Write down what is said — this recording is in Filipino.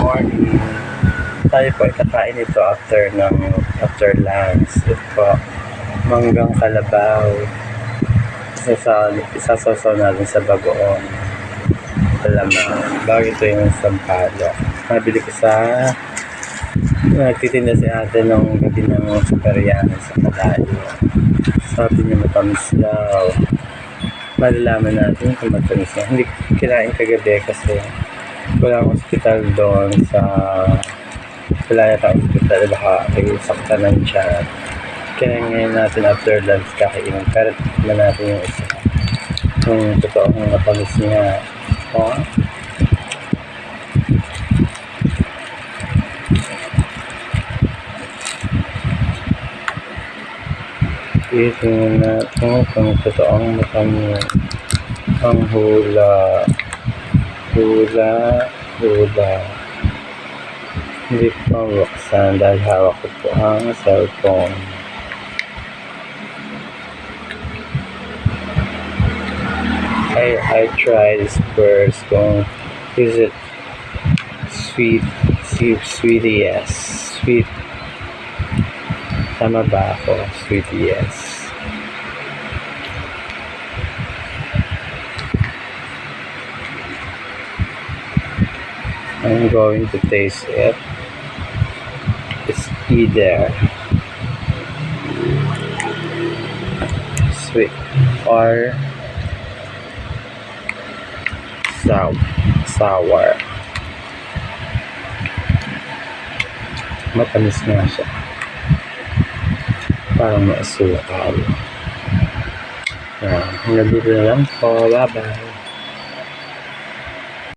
morning. Tayo po ay kakain ito after lunch. Ito po, manggang kalabaw. Isasasaw natin sa bagoong alamang. Bago ito yung sampalok. Nabili ko sa nagtitinda si ate nung gabi ng superiano sa Kalayo. Sabi niya matamis daw. Malalaman natin kung matamis na. Hindi kinain kagabi kasi walang hospital doon sa wala yata hospital, baka may sakta ng tiyan. Kaya ngayon natin after lunch kakainin, pero tikman natin yung isa yung totoong matamis niya. Oh. Tingnan natin kung totoong matamis. Ang hula. Hindi ko mabuksan dahil hawak ko po ang cellphone. I tried this first kung is it sweet? Yes. Sweet. Tama ba ako? Sweet, yes. I'm going to taste it. It's either sweet or sour. Matamis nga siya. Parang maasukal. Hanggang dito na lang po. Bye-bye.